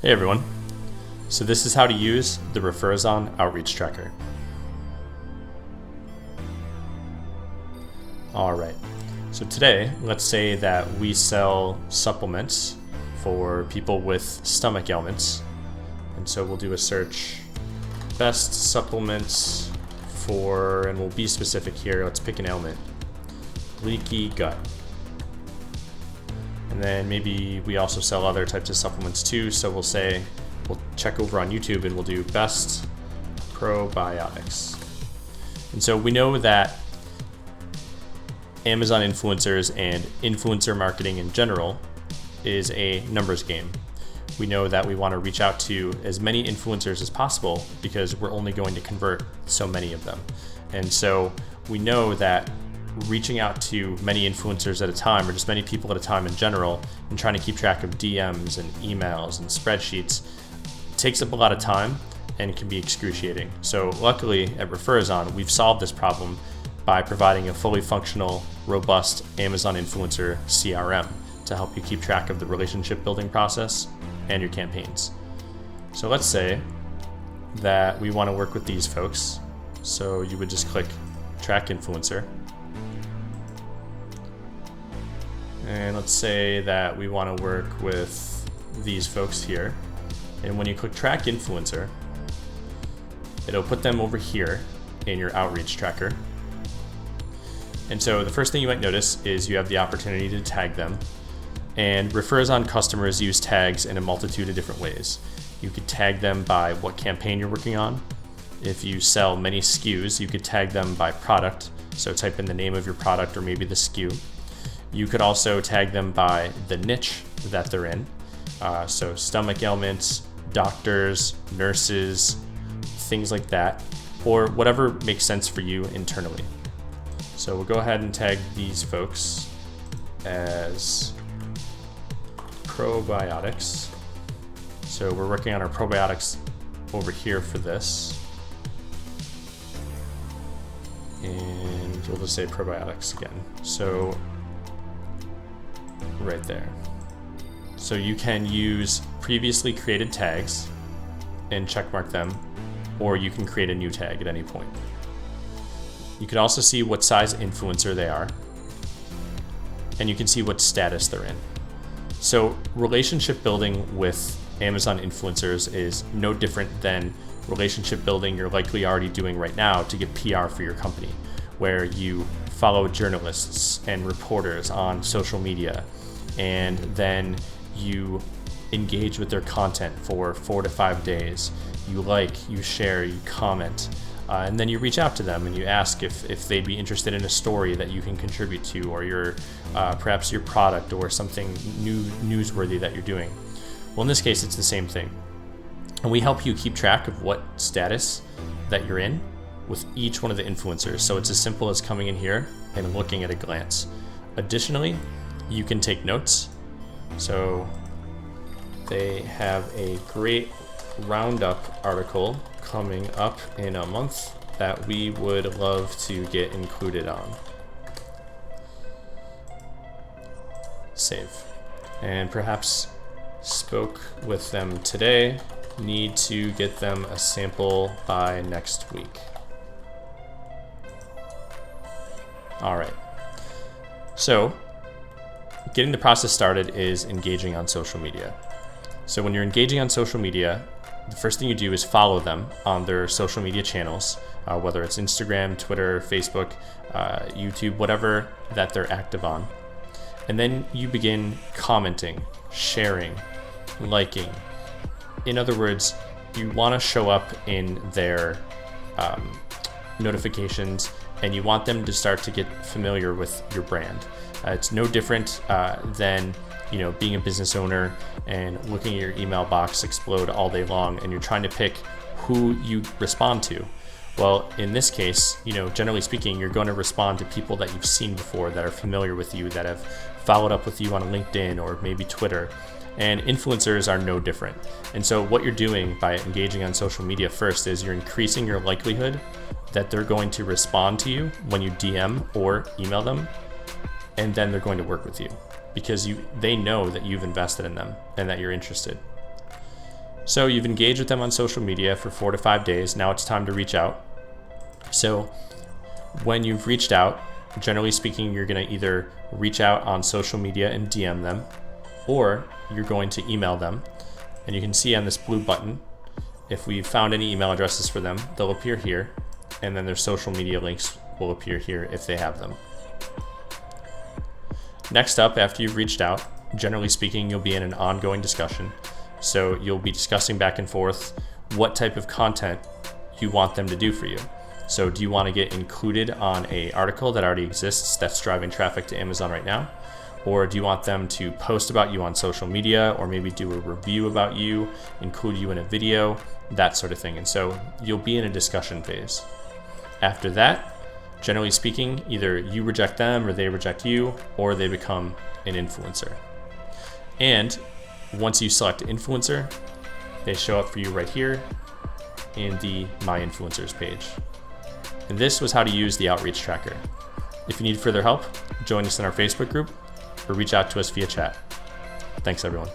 Hey everyone. So this is how to use the Referazon Outreach Tracker. Alright, so today let's say that we sell supplements for people with stomach ailments. And so we'll do a search, best supplements for, and we'll be specific here, let's pick an ailment, leaky gut. And then maybe we also sell other types of supplements too, so we'll check over on YouTube and we'll do best probiotics. And so we know that Amazon influencers and influencer marketing in general is a numbers game. We know that we want to reach out to as many influencers as possible because we're only going to convert so many of them. And so we know that reaching out to many influencers at a time, or just many people at a time in general, and trying to keep track of DMs and emails and spreadsheets takes up a lot of time and can be excruciating. So luckily at Referazon, we've solved this problem by providing a fully functional, robust Amazon influencer CRM to help you keep track of the relationship building process and your campaigns. So let's say that we want to work with these folks. So you would just click track influencer. And let's say that we want to work with these folks here. And when you click track influencer, it'll put them over here in your outreach tracker. And so the first thing you might notice is you have the opportunity to tag them. And Referazon customers use tags in a multitude of different ways. You could tag them by what campaign you're working on. If you sell many SKUs, you could tag them by product. So type in the name of your product or maybe the SKU. You could also tag them by the niche that they're in. So stomach ailments, doctors, nurses, things like that, or whatever makes sense for you internally. So we'll go ahead and tag these folks as probiotics. So we're working on our probiotics over here for this. And we'll just say probiotics again. So right there. So you can use previously created tags and checkmark them, or you can create a new tag at any point. You can also see what size influencer they are, and you can see what status they're in. So relationship building with Amazon influencers is no different than relationship building you're likely already doing right now to get PR for your company, where you follow journalists and reporters on social media, and then you engage with their content for 4 to 5 days. You like, you share, you comment, and then you reach out to them and you ask if they'd be interested in a story that you can contribute to, or your perhaps your product or something newsworthy that you're doing. Well, in this case, it's the same thing. And we help you keep track of what status that you're in with each one of the influencers. So it's as simple as coming in here and looking at a glance. Additionally, you can take notes. So they have a great roundup article coming up in a month that we would love to get included on. Save. And perhaps spoke with them today. Need to get them a sample by next week. All right. So getting the process started is engaging on social media. So when you're engaging on social media, the first thing you do is follow them on their social media channels, whether it's Instagram, Twitter, Facebook, YouTube, whatever that they're active on. And then you begin commenting, sharing, liking. In other words, you want to show up in their notifications, and you want them to start to get familiar with your brand. It's no different than being a business owner and looking at your email box explode all day long, and you're trying to pick who you respond to. Well, in this case, generally speaking, you're going to respond to people that you've seen before, that are familiar with you, that have followed up with you on LinkedIn or maybe Twitter. And influencers are no different. And so what you're doing by engaging on social media first is you're increasing your likelihood that they're going to respond to you when you DM or email them, and then they're going to work with you because they know that you've invested in them and that you're interested. So you've engaged with them on social media for 4 to 5 days. Now it's time to reach out. So when you've reached out, generally speaking, you're going to either reach out on social media and DM them, or you're going to email them. And you can see on this blue button, if we've found any email addresses for them, they'll appear here, and then their social media links will appear here if they have them. Next up, after you've reached out, generally speaking, you'll be in an ongoing discussion. So you'll be discussing back and forth what type of content you want them to do for you. So do you want to get included on an article that already exists that's driving traffic to Amazon right now? Or do you want them to post about you on social media, or maybe do a review about you, include you in a video, that sort of thing. And so you'll be in a discussion phase. After that, generally speaking, either you reject them or they reject you, or they become an influencer. And once you select influencer, they show up for you right here in the My Influencers page. And this was how to use the outreach tracker. If you need further help, join us in our Facebook group or reach out to us via chat. Thanks, everyone.